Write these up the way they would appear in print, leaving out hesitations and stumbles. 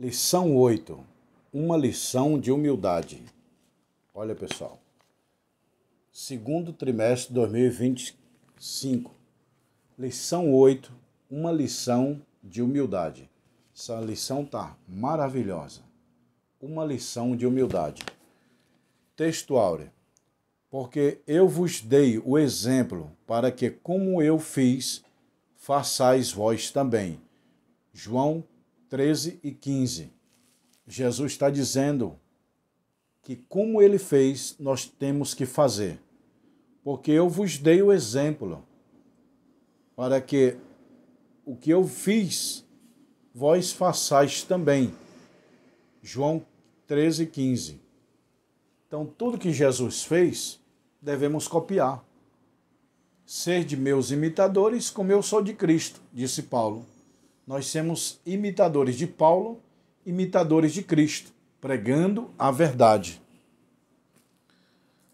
Lição 8. Uma lição de humildade. Olha, pessoal. Segundo trimestre de 2025. Lição 8. Uma lição de humildade. Essa lição tá maravilhosa. Uma lição de humildade. Texto áureo. Porque eu vos dei o exemplo para que, como eu fiz, façais vós também. João 13 e 15. Jesus está dizendo que como ele fez, nós temos que fazer. Porque eu vos dei o exemplo para que o que eu fiz, vós façais também. João 13 e 15. Então, tudo que Jesus fez, devemos copiar. Ser de meus imitadores, como eu sou de Cristo, disse Paulo. Nós somos imitadores de Paulo, imitadores de Cristo, pregando a verdade.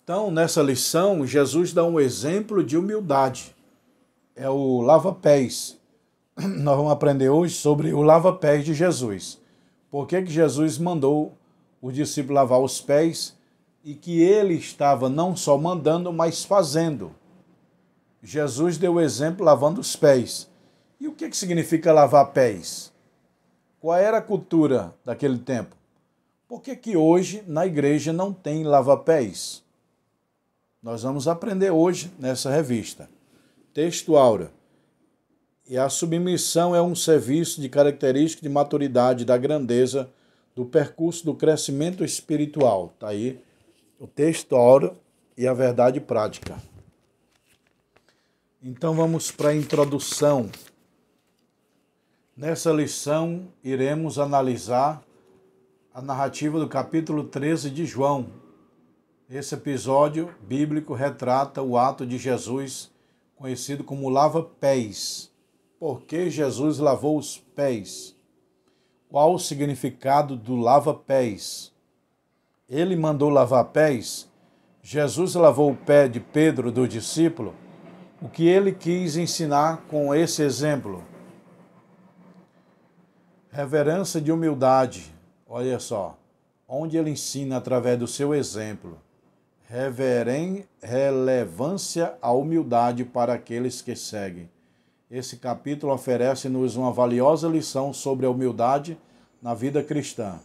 Então, nessa lição, Jesus dá um exemplo de humildade. É o lava-pés. Nós vamos aprender hoje sobre o lava-pés de Jesus. Por que Jesus mandou os discípulos lavar os pés e que ele estava não só mandando, mas fazendo. Jesus deu o exemplo lavando os pés. E o que significa lavar pés? Qual era a cultura daquele tempo? Por que hoje na igreja não tem lava-pés? Nós vamos aprender hoje nessa revista. Texto áureo. E a submissão é um serviço de característica de maturidade da grandeza do percurso do crescimento espiritual. Está aí o texto áureo e a verdade prática. Então vamos para a introdução. Nessa lição, iremos analisar a narrativa do capítulo 13 de João. Esse episódio bíblico retrata o ato de Jesus, conhecido como lava-pés. Por que Jesus lavou os pés? Qual o significado do lava-pés? Ele mandou lavar pés? Jesus lavou o pé de Pedro, do discípulo? O que ele quis ensinar com esse exemplo? Reverência de humildade, olha só, onde ele ensina através do seu exemplo. Relevância à humildade para aqueles que seguem. Esse capítulo oferece-nos uma valiosa lição sobre a humildade na vida cristã.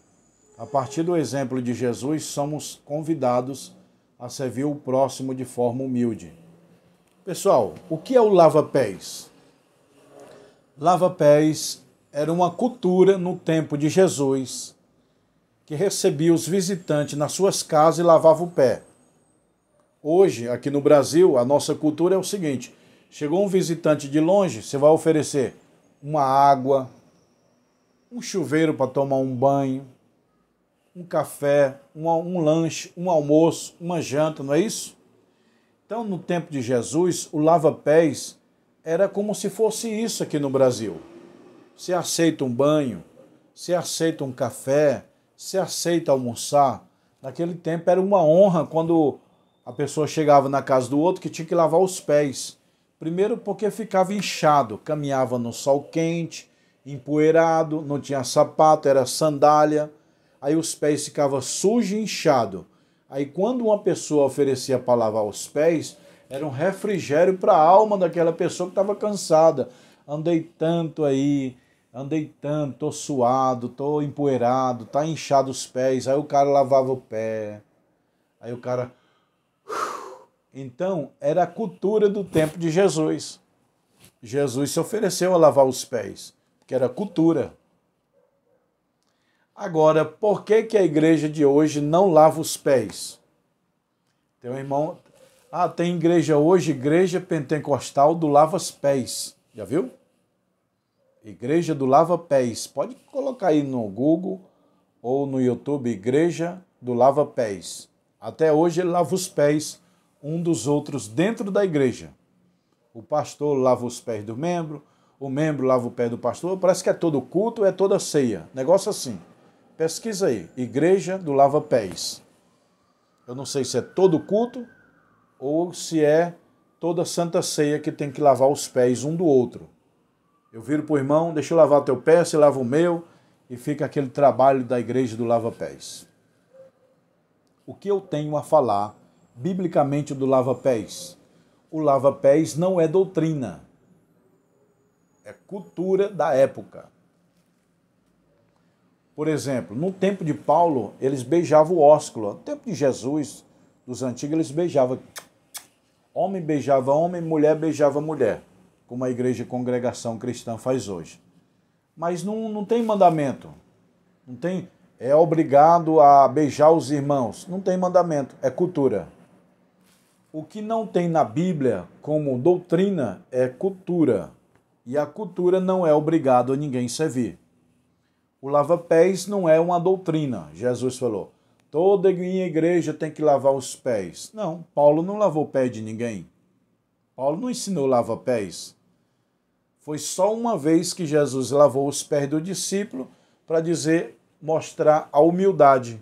A partir do exemplo de Jesus, somos convidados a servir o próximo de forma humilde. Pessoal, o que é o lava-pés? Lava-pés era uma cultura no tempo de Jesus, que recebia os visitantes nas suas casas e lavava o pé. Hoje, aqui no Brasil, a nossa cultura é o seguinte: chegou um visitante de longe, você vai oferecer uma água, um chuveiro para tomar um banho, um café, um lanche, um almoço, uma janta, não é isso? Então, no tempo de Jesus, o lava-pés era como se fosse isso aqui no Brasil. Você aceita um banho, você aceita um café, você aceita almoçar. Naquele tempo era uma honra quando a pessoa chegava na casa do outro que tinha que lavar os pés. Primeiro porque ficava inchado, caminhava no sol quente, empoeirado, não tinha sapato, era sandália. Aí os pés ficavam sujos e inchados. Aí quando uma pessoa oferecia para lavar os pés, era um refrigério para a alma daquela pessoa que estava cansada. Andei tanto aí, tô suado, tô empoeirado, tá inchado os pés. Aí o cara lavava o pé. Aí o cara... Então, era a cultura do tempo de Jesus. Jesus se ofereceu a lavar os pés, porque era cultura. Agora, por que a igreja de hoje não lava os pés? Tem um irmão... tem igreja hoje, igreja pentecostal do lava-pés. Já viu? Igreja do lava-pés. Pode colocar aí no Google ou no YouTube, Igreja do lava-pés. Até hoje ele lava os pés um dos outros dentro da igreja. O pastor lava os pés do membro, o membro lava o pé do pastor. Parece que é todo culto, é toda ceia. Negócio assim. Pesquisa aí, Igreja do lava-pés. Eu não sei se é todo culto ou se é toda santa ceia que tem que lavar os pés um do outro. Eu viro para o irmão, deixa eu lavar teu pé, você lava o meu, e fica aquele trabalho da igreja do lava-pés. O que eu tenho a falar biblicamente do lava-pés? O lava-pés não é doutrina, é cultura da época. Por exemplo, no tempo de Paulo, eles beijavam o ósculo. No tempo de Jesus, dos antigos, eles beijavam. Homem beijava homem, mulher beijava mulher, como a igreja e congregação cristã faz hoje. Mas não tem mandamento. Não tem, é obrigado a beijar os irmãos. Não tem mandamento, é cultura. O que não tem na Bíblia como doutrina é cultura. E a cultura não é obrigado a ninguém servir. O lava-pés não é uma doutrina. Jesus falou, toda minha igreja tem que lavar os pés. Não, Paulo não lavou o pé de ninguém. Paulo não ensinou lava-pés. Foi só uma vez que Jesus lavou os pés do discípulo para mostrar a humildade.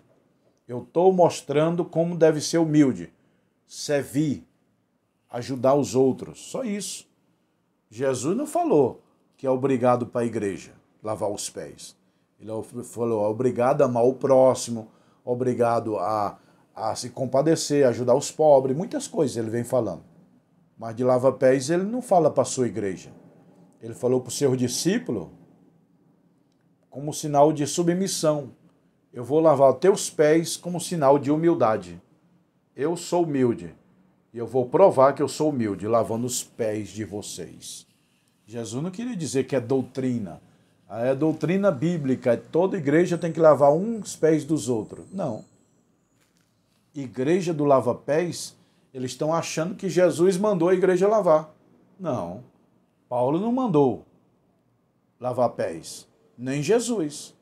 Eu estou mostrando como deve ser humilde. Servir, ajudar os outros. Só isso. Jesus não falou que é obrigado para a igreja lavar os pés. Ele falou, é obrigado a amar o próximo, obrigado a se compadecer, ajudar os pobres, muitas coisas ele vem falando. Mas de lava-pés ele não fala para a sua igreja. Ele falou para o seu discípulo como sinal de submissão. Eu vou lavar os teus pés como sinal de humildade. Eu sou humilde e eu vou provar que eu sou humilde, lavando os pés de vocês. Jesus não queria dizer que é doutrina. É doutrina bíblica, toda igreja tem que lavar uns pés dos outros. Não. Igreja do lava-pés, eles estão achando que Jesus mandou a igreja lavar. Não. Paulo não mandou lavar pés. Nem Jesus.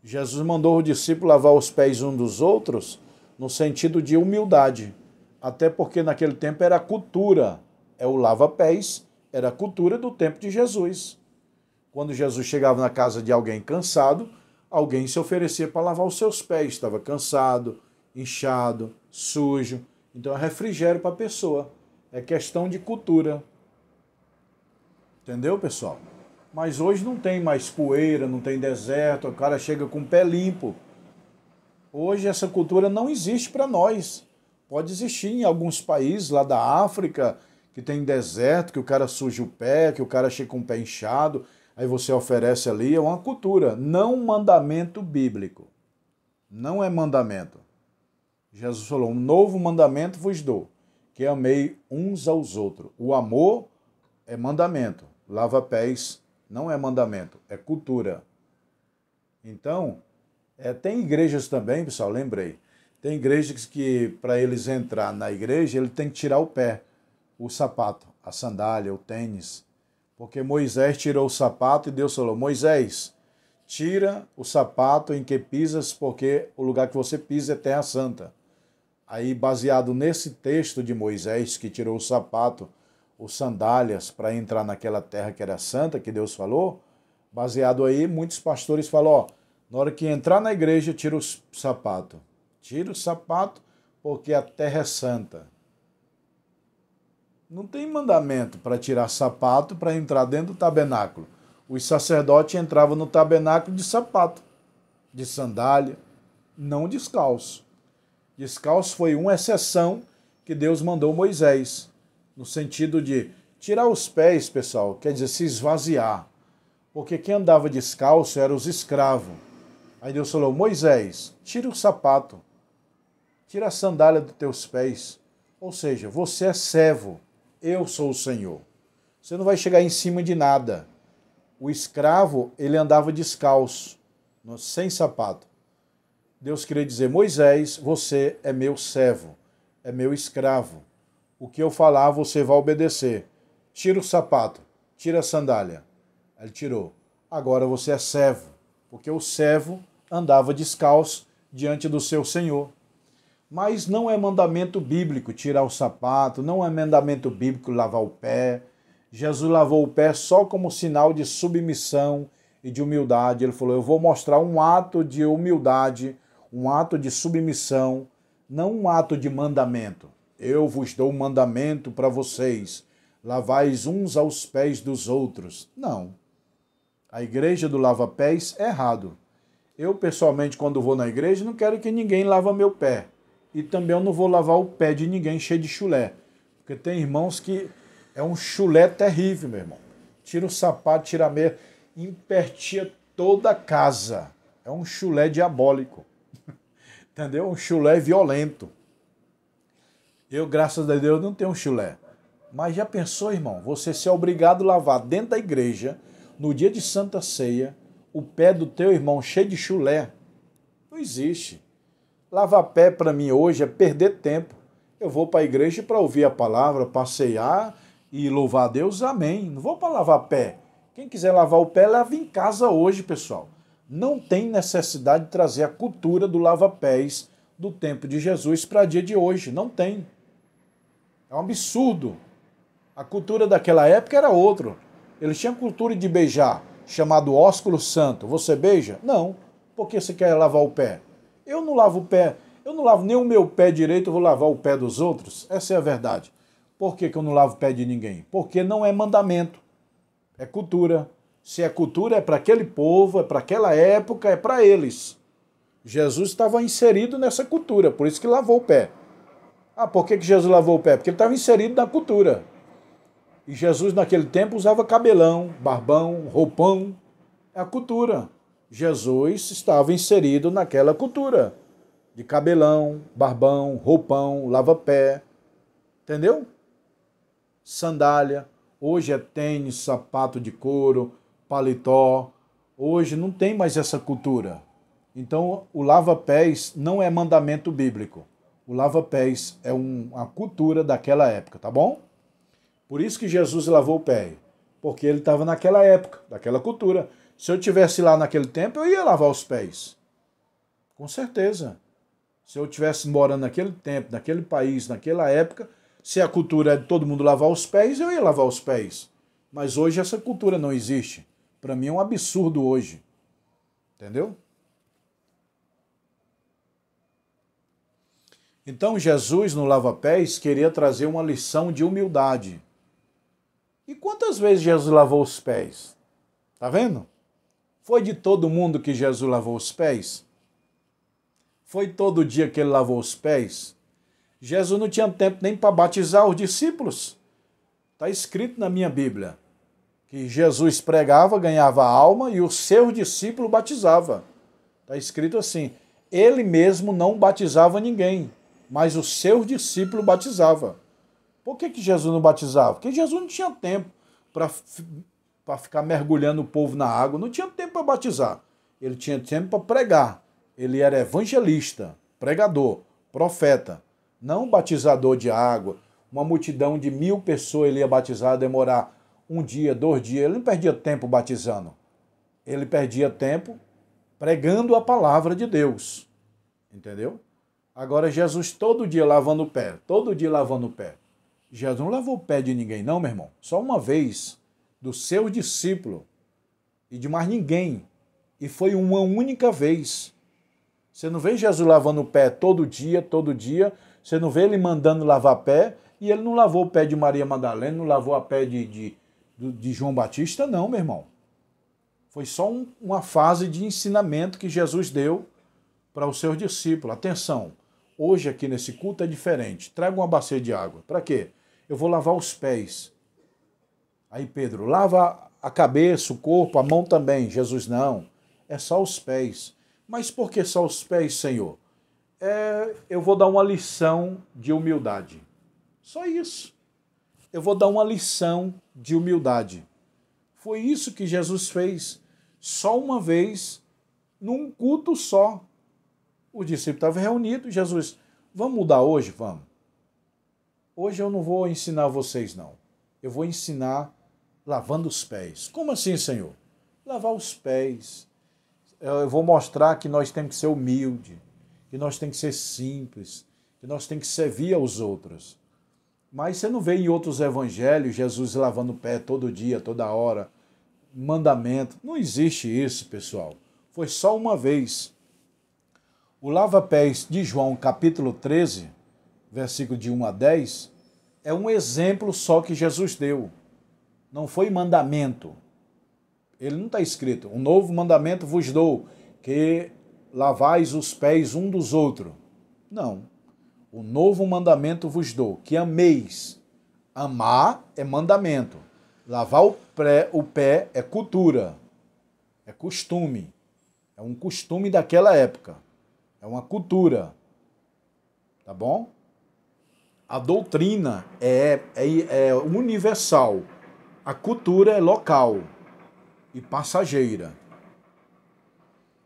Jesus mandou o discípulo lavar os pés uns dos outros no sentido de humildade. Até porque naquele tempo era cultura. É o lava-pés, era a cultura do tempo de Jesus. Quando Jesus chegava na casa de alguém cansado, alguém se oferecia para lavar os seus pés. Estava cansado, inchado, sujo. Então é refrigério para a pessoa. É questão de cultura. Entendeu, pessoal? Mas hoje não tem mais poeira, não tem deserto, o cara chega com o pé limpo. Hoje essa cultura não existe para nós. Pode existir em alguns países lá da África, que tem deserto, que o cara suja o pé, que o cara chega com o pé inchado. Aí você oferece ali, é uma cultura, não um mandamento bíblico. Não é mandamento. Jesus falou, um novo mandamento vos dou, que amei uns aos outros. O amor é mandamento. Lava-pés não é mandamento, é cultura. Então, tem igrejas também, pessoal, lembrei. Tem igrejas que, para eles entrar na igreja, ele tem que tirar o pé, o sapato, a sandália, o tênis. Porque Moisés tirou o sapato e Deus falou, Moisés, tira o sapato em que pisas, porque o lugar que você pisa é terra santa. Aí, baseado nesse texto de Moisés, que tirou o sapato, os sandálias, para entrar naquela terra que era santa, que Deus falou, baseado aí, muitos pastores falam, ó, na hora que entrar na igreja, tira o sapato. Tira o sapato, porque a terra é santa. Não tem mandamento para tirar sapato para entrar dentro do tabernáculo. Os sacerdotes entravam no tabernáculo de sapato, de sandália, não descalço. Descalço foi uma exceção que Deus mandou Moisés, no sentido de tirar os pés, pessoal, quer dizer, se esvaziar. Porque quem andava descalço eram os escravos. Aí Deus falou, Moisés, tira o sapato, tira a sandália dos teus pés. Ou seja, você é servo. Eu sou o Senhor. Você não vai chegar em cima de nada. O escravo, ele andava descalço, sem sapato. Deus queria dizer, Moisés, você é meu servo, é meu escravo. O que eu falar, você vai obedecer. Tira o sapato, tira a sandália. Ele tirou. Agora você é servo, porque o servo andava descalço diante do seu Senhor. Mas não é mandamento bíblico tirar o sapato, não é mandamento bíblico lavar o pé. Jesus lavou o pé só como sinal de submissão e de humildade. Ele falou, eu vou mostrar um ato de humildade, um ato de submissão, não um ato de mandamento. Eu vos dou um mandamento para vocês, lavais uns aos pés dos outros. Não. A igreja do lava-pés é errado. Eu, pessoalmente, quando vou na igreja, não quero que ninguém lave meu pé. E também eu não vou lavar o pé de ninguém cheio de chulé. Porque tem irmãos que é um chulé terrível, meu irmão. Tira o sapato, tira a meia, empertia toda a casa. É um chulé diabólico. Entendeu? Um chulé violento. Eu, graças a Deus, não tenho um chulé. Mas já pensou, irmão, você ser obrigado a lavar dentro da igreja, no dia de Santa Ceia, o pé do teu irmão cheio de chulé? Não existe. Lavar pé para mim hoje é perder tempo. Eu vou para a igreja para ouvir a palavra, passear e louvar a Deus, amém. Não vou para lavar pé. Quem quiser lavar o pé, lava em casa hoje, pessoal. Não tem necessidade de trazer a cultura do lava-pés do tempo de Jesus para dia de hoje. Não tem. É um absurdo. A cultura daquela época era outra. Eles tinham cultura de beijar, chamado ósculo santo. Você beija? Não. Por que você quer lavar o pé? Eu não lavo o pé. Eu não lavo nem o meu pé direito, eu vou lavar o pé dos outros? Essa é a verdade. Por que eu não lavo o pé de ninguém? Porque não é mandamento. É cultura. Se é cultura, é para aquele povo, é para aquela época, é para eles. Jesus estava inserido nessa cultura, por isso que lavou o pé. Ah, por que Jesus lavou o pé? Porque ele estava inserido na cultura. E Jesus, naquele tempo, usava cabelão, barbão, roupão. É a cultura. Jesus estava inserido naquela cultura. De cabelão, barbão, roupão, lava-pé. Entendeu? Sandália. Hoje é tênis, sapato de couro, paletó. Hoje não tem mais essa cultura. Então, o lava-pés não é mandamento bíblico. O lava-pés é uma cultura daquela época, tá bom? Por isso que Jesus lavou o pé. Porque ele estava naquela época, daquela cultura. Se eu estivesse lá naquele tempo, eu ia lavar os pés. Com certeza. Se eu estivesse morando naquele tempo, naquele país, naquela época, se a cultura é de todo mundo lavar os pés, eu ia lavar os pés. Mas hoje essa cultura não existe. Para mim é um absurdo hoje. Entendeu? Então Jesus, no lava-pés, queria trazer uma lição de humildade. E quantas vezes Jesus lavou os pés? Tá vendo? Foi de todo mundo que Jesus lavou os pés? Foi todo dia que ele lavou os pés? Jesus não tinha tempo nem para batizar os discípulos. Está escrito na minha Bíblia que Jesus pregava, ganhava alma e os seus discípulos batizavam. Está escrito assim, ele mesmo não batizava ninguém, mas os seus discípulos batizavam. Por que Jesus não batizava? Porque Jesus não tinha tempo para ficar mergulhando o povo na água, não tinha tempo para batizar. Ele tinha tempo para pregar. Ele era evangelista, pregador, profeta, não batizador de água. Uma multidão de 1000 pessoas ele ia batizar, demorar 1 dia, 2 dias. Ele não perdia tempo batizando. Ele perdia tempo pregando a palavra de Deus. Entendeu? Agora Jesus todo dia lavando o pé, todo dia lavando o pé. Jesus não lavou o pé de ninguém, não, meu irmão. Só uma vez, do seu discípulo e de mais ninguém. E foi uma única vez. Você não vê Jesus lavando o pé todo dia, todo dia. Você não vê ele mandando lavar pé. E ele não lavou o pé de Maria Madalena, não lavou a pé de João Batista, não, meu irmão. Foi só uma fase de ensinamento que Jesus deu para os seus discípulos. Atenção, hoje aqui nesse culto é diferente. Traga uma bacia de água. Para quê? Eu vou lavar os pés. Aí Pedro, lava a cabeça, o corpo, a mão também. Jesus, não. É só os pés. Mas por que só os pés, Senhor? Eu vou dar uma lição de humildade. Só isso. Eu vou dar uma lição de humildade. Foi isso que Jesus fez. Só uma vez, num culto só. O discípulo estava reunido. Jesus, vamos mudar hoje? Vamos. Hoje eu não vou ensinar vocês, não. Eu vou ensinar lavando os pés. Como assim, Senhor? Lavar os pés. Eu vou mostrar que nós temos que ser humildes, que nós temos que ser simples, que nós temos que servir aos outros. Mas você não vê em outros evangelhos Jesus lavando o pé todo dia, toda hora. Mandamento. Não existe isso, pessoal. Foi só uma vez. O lava-pés de João, capítulo 13, versículo de 1 a 10, é um exemplo só que Jesus deu. Não foi mandamento. Ele não está escrito, um novo mandamento vos dou, que lavais os pés um dos outros. Não. O novo mandamento vos dou, que ameis. Amar é mandamento. Lavar o pé é cultura, é costume. É um costume daquela época. É uma cultura. Tá bom? A doutrina é universal. A cultura é local e passageira.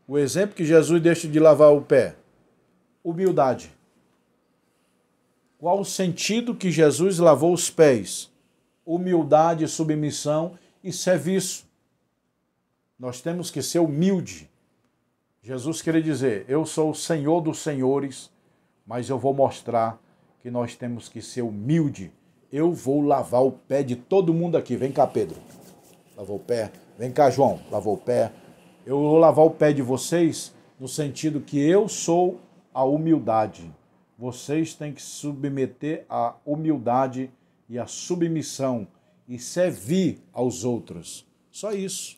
O exemplo que Jesus deixa de lavar o pé. Humildade. Qual o sentido que Jesus lavou os pés? Humildade, submissão e serviço. Nós temos que ser humilde. Jesus queria dizer, eu sou o Senhor dos senhores, mas eu vou mostrar que nós temos que ser humilde. Eu vou lavar o pé de todo mundo aqui. Vem cá, Pedro. Lavou o pé. Vem cá, João. Lavou o pé. Eu vou lavar o pé de vocês no sentido que eu sou a humildade. Vocês têm que se submeter à humildade e à submissão e servir aos outros. Só isso.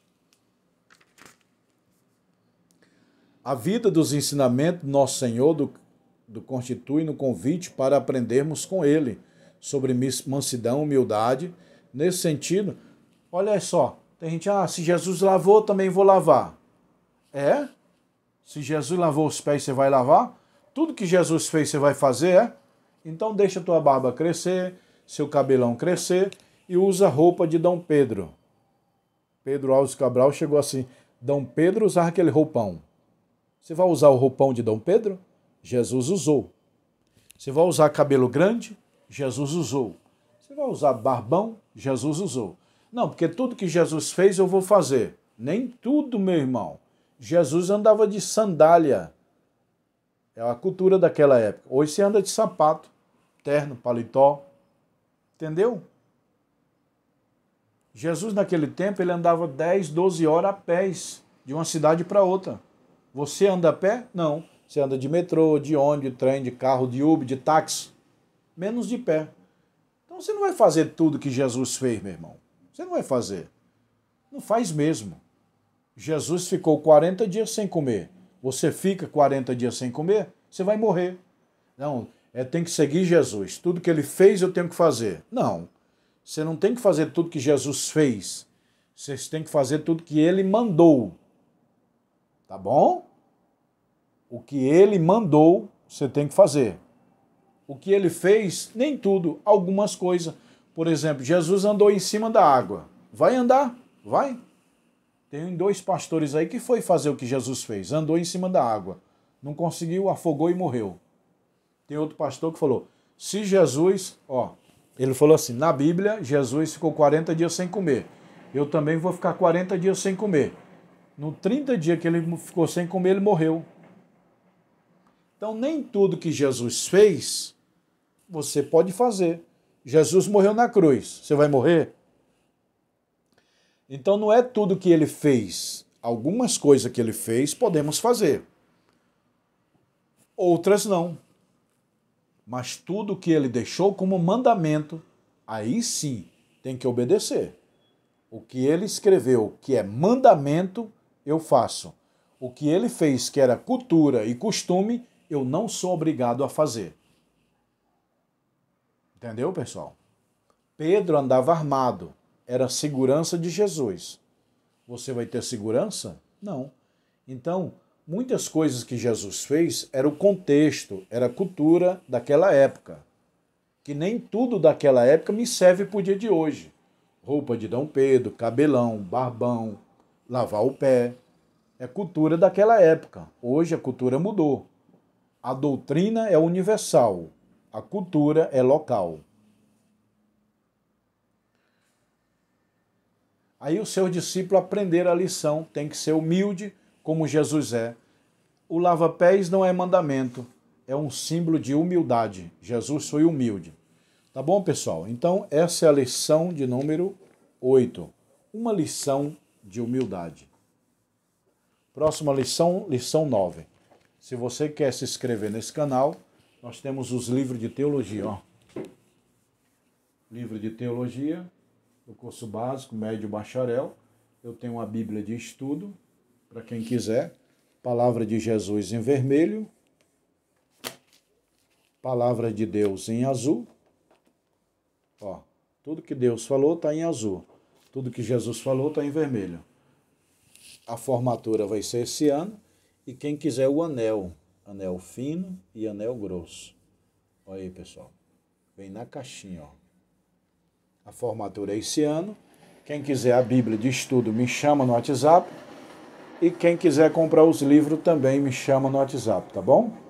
A vida dos ensinamentos do nosso Senhor do constitui no convite para aprendermos com Ele sobre mansidão, humildade. Nesse sentido, olha só, tem gente, se Jesus lavou, também vou lavar. É? Se Jesus lavou os pés, você vai lavar? Tudo que Jesus fez, você vai fazer, é? Então deixa tua barba crescer, seu cabelão crescer e usa roupa de Dom Pedro. Pedro Alves Cabral chegou assim, Dom Pedro usava aquele roupão. Você vai usar o roupão de Dom Pedro? Jesus usou. Você vai usar cabelo grande? Jesus usou. Você vai usar barbão? Jesus usou. Não, porque tudo que Jesus fez eu vou fazer. Nem tudo, meu irmão. Jesus andava de sandália. É a cultura daquela época. Hoje você anda de sapato, terno, paletó. Entendeu? Jesus naquele tempo ele andava 10, 12 horas a pés de uma cidade para outra. Você anda a pé? Não. Você anda de metrô, de ônibus, de trem, de carro, de Uber, de táxi. Menos de pé. Então você não vai fazer tudo que Jesus fez, meu irmão. Você não vai fazer. Não faz mesmo. Jesus ficou 40 dias sem comer. Você fica 40 dias sem comer, você vai morrer. Não, tem que seguir Jesus. Tudo que ele fez eu tenho que fazer. Não. Você não tem que fazer tudo que Jesus fez. Você tem que fazer tudo que ele mandou. Tá bom? O que ele mandou, você tem que fazer. O que ele fez, nem tudo, algumas coisas. Por exemplo, Jesus andou em cima da água. Vai andar? Vai. Tem 2 pastores aí que foi fazer o que Jesus fez. Andou em cima da água. Não conseguiu, afogou e morreu. Tem outro pastor que falou, se Jesus, ele falou assim, na Bíblia, Jesus ficou 40 dias sem comer. Eu também vou ficar 40 dias sem comer. No 30 dias que ele ficou sem comer, ele morreu. Então, nem tudo que Jesus fez, você pode fazer. Jesus morreu na cruz. Você vai morrer? Então, não é tudo que ele fez. Algumas coisas que ele fez, podemos fazer. Outras não. Mas tudo que ele deixou como mandamento, aí sim, tem que obedecer. O que ele escreveu, que é mandamento, eu faço. O que ele fez, que era cultura e costume, eu não sou obrigado a fazer. Entendeu, pessoal? Pedro andava armado. Era a segurança de Jesus. Você vai ter segurança? Não. Então, muitas coisas que Jesus fez era o contexto, era a cultura daquela época. Que nem tudo daquela época me serve para o dia de hoje. Roupa de Dom Pedro, cabelão, barbão, lavar o pé. É cultura daquela época. Hoje a cultura mudou. A doutrina é universal, a cultura é local. Aí o seu discípulo aprender a lição, tem que ser humilde como Jesus é. O lava-pés não é mandamento, é um símbolo de humildade. Jesus foi humilde. Tá bom, pessoal? Então essa é a lição de número 8. Uma lição de humildade. Próxima lição, lição 9. Se você quer se inscrever nesse canal, nós temos os livros de teologia. Livro de teologia, do curso básico, médio, bacharel. Eu tenho uma Bíblia de estudo, para quem quiser. Palavra de Jesus em vermelho, Palavra de Deus em azul. Ó, tudo que Deus falou está em azul. Tudo que Jesus falou está em vermelho. A formatura vai ser esse ano. E quem quiser o anel, anel fino e anel grosso. Olha aí, pessoal. Vem na caixinha, ó. A formatura é esse ano. Quem quiser a Bíblia de estudo, me chama no WhatsApp. E quem quiser comprar os livros também me chama no WhatsApp, tá bom?